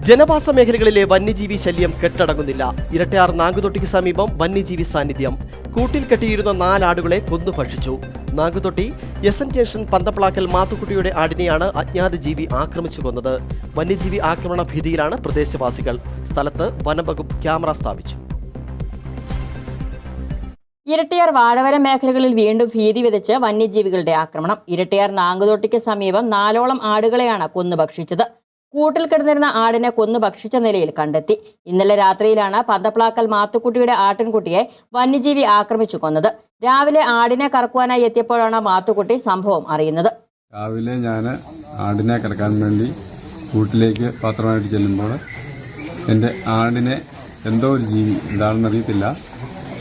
ജനവാസ മേഖലകളിലെ വന്യജീവി ശല്യം കെട്ടടങ്ങുന്നില്ല. ഇരട്ടയാർ നാഗുതൊട്ടിക്ക് സമീപം വന്യജീവി സാന്നിധ്യം. കൂട്ടിൽ കെട്ടിയിരുന്ന 4 ആടുകളെ കൊന്നു ഭക്ഷിച്ചു. നാഗുതൊട്ടി എസ് എൻ ജംഗ്ഷൻ പന്തപ്ലാക്കൽ മാത്തുക്കുട്ടിയുടെ ആടിനെയാണ് അജ്ഞാത ജീവി ആക്രമിച്ചു കൊന്നത്. വന്യജീവി ആക്രമണ ഭീതിയിലാണ് പ്രദേശവാസികൾ. സ്ഥലത്ത് വനംവകുപ്പ് ക്യാമറ സ്ഥാപിച്ചു. ഇരട്ടയാർ വാഴവര മേഖലകളിൽ വീണ്ടും ഭീതി വിതച്ച് വന്യജീവികളുടെ ആക്രമണം. ഇരട്ടയാർ നാഗുതൊട്ടിക്ക് സമീപം 4ഓളം ആടുകളെയാണ് കൊന്നു ഭക്ഷിച്ചത്. കൂട്ടിൽ കിടന്നിരുന്ന ആടിനെ കൊന്നു ഭക്ഷിച്ച നിലയിൽ കണ്ടെത്തി. ഇന്നലെ രാത്രിയിലാണ് പന്തപ്ലാക്കൽ മാത്തുക്കുട്ടിയുടെ ആട്ടിൻകുട്ടിയെ വന്യജീവി ആക്രമിച്ചു കൊന്നത്. രാവിലെ ആടിനെ കറക്കുവാനായി എത്തിയപ്പോഴാണ് മാത്തുക്കുട്ടി സംഭവം അറിയുന്നത്. രാവിലെ ഞാൻ ആടിനെ കറക്കാൻ വേണ്ടി കൂട്ടിലേക്ക് പാത്രമായിട്ട് ചെല്ലുമ്പോൾ എൻ്റെ ആടിനെ എന്തോ ഒരു ജീവി, എന്താണെന്ന് അറിയത്തില്ല,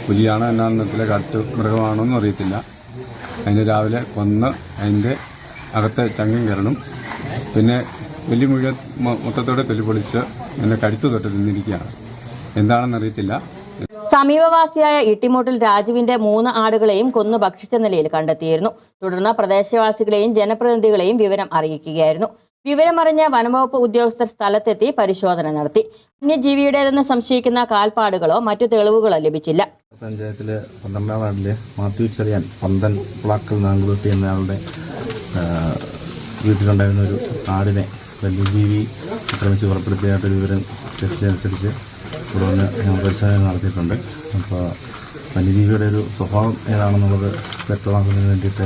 പുലിയാണോ എന്നാണെന്ന് അറിയത്തില്ല, കാട്ടു മൃഗമാണോ എന്നും അറിയത്തില്ല, അതിനെ രാവിലെ കൊന്ന് അതിൻ്റെ അകത്തെ ചങ്ങം കയറണം, പിന്നെ വലിയ മുഴുവൻ മൊത്തത്തോടെ തൊലിപ്പൊളിച്ച് എന്നെ കഴുത്തു തൊട്ട് തിന്നിരിക്കുകയാണ്. എന്താണെന്ന് അറിയത്തില്ല. സമീപവാസിയായ ഇട്ടിമൂട്ടിൽ രാജുവിന്റെ 3 ആടുകളെയും കൊന്നു ഭക്ഷിച്ച നിലയിൽ കണ്ടെത്തിയിരുന്നു. തുടർന്ന് പ്രദേശവാസികളെയും ജനപ്രതിനിധികളെയും വിവരം അറിയിക്കുകയായിരുന്നു. വിവരമറിഞ്ഞ വനംവകുപ്പ് ഉദ്യോഗസ്ഥർ സ്ഥലത്തെത്തി പരിശോധന നടത്തി. വന്യജീവിയുടേതെന്ന് സംശയിക്കുന്ന കാൽപ്പാടുകളോ മറ്റു തെളിവുകളോ ലഭിച്ചില്ല. പഞ്ചായത്തിലെ 12ാം വാർഡിലെ മാത്യു ചെറിയാൻ പന്തപ്ലാക്കൽ നാഗുതൊട്ടി എന്നയാളുടെ വീട്ടിലുണ്ടായിരുന്ന ഒരു ആടിനെ വന്യജീവി ആക്രമിച്ച് പുറപ്പെടുത്തിയായിട്ടൊരു വിവരം ലഭിച്ചതനുസരിച്ച് തുടർന്ന് ഞങ്ങൾ പരിശോധന നടത്തിയിട്ടുണ്ട്. അപ്പോൾ വന്യജീവിയുടെ ഒരു സ്വഭാവം ഏതാണെന്നുള്ളത് വ്യക്തമാക്കുന്നതിന് വേണ്ടിയിട്ട്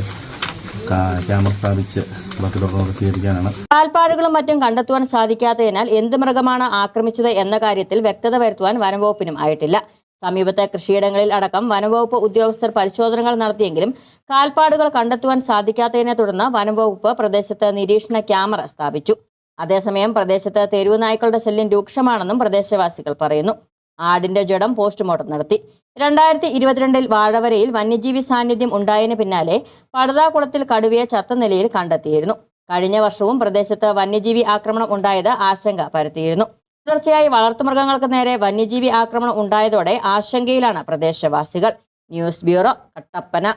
ക്യാമറ സ്ഥാപിച്ച് ബാക്കി തുടർന്ന് സ്വീകരിക്കാനാണ്. കാൽപ്പാടുകളും മറ്റും കണ്ടെത്തുവാൻ സാധിക്കാത്തതിനാൽ എന്ത് മൃഗമാണ് ആക്രമിച്ചത് എന്ന കാര്യത്തിൽ വ്യക്തത വരുത്തുവാൻ വനംവകുപ്പിനും ആയിട്ടില്ല. സമീപത്തെ കൃഷിയിടങ്ങളിൽ അടക്കം വനംവകുപ്പ് ഉദ്യോഗസ്ഥർ പരിശോധനകൾ നടത്തിയെങ്കിലും കാൽപ്പാടുകൾ കണ്ടെത്തുവാൻ സാധിക്കാത്തതിനെ തുടർന്ന് വനംവകുപ്പ് പ്രദേശത്ത് നിരീക്ഷണ ക്യാമറ സ്ഥാപിച്ചു. അതേസമയം പ്രദേശത്ത് തെരുവ് നായ്ക്കളുടെ ശല്യം രൂക്ഷമാണെന്നും പ്രദേശവാസികൾ പറയുന്നു. ആടിന്റെ ജഡം പോസ്റ്റ്മോർട്ടം നടത്തി. 2022 വാഴവരയിൽ വന്യജീവി സാന്നിധ്യം ഉണ്ടായതിന് പിന്നാലെ പടതാകുളത്തിൽ കടുവയെ ചത്ത നിലയിൽ കണ്ടെത്തിയിരുന്നു. കഴിഞ്ഞ വർഷവും പ്രദേശത്ത് വന്യജീവി ആക്രമണം ഉണ്ടായത് ആശങ്ക പരത്തിയിരുന്നു. തുടർച്ചയായി വളർത്തുമൃഗങ്ങൾക്ക് നേരെ വന്യജീവി ആക്രമണം ഉണ്ടായതോടെ ആശങ്കയിലാണ് പ്രദേശവാസികൾ. News bureau, Kattappana.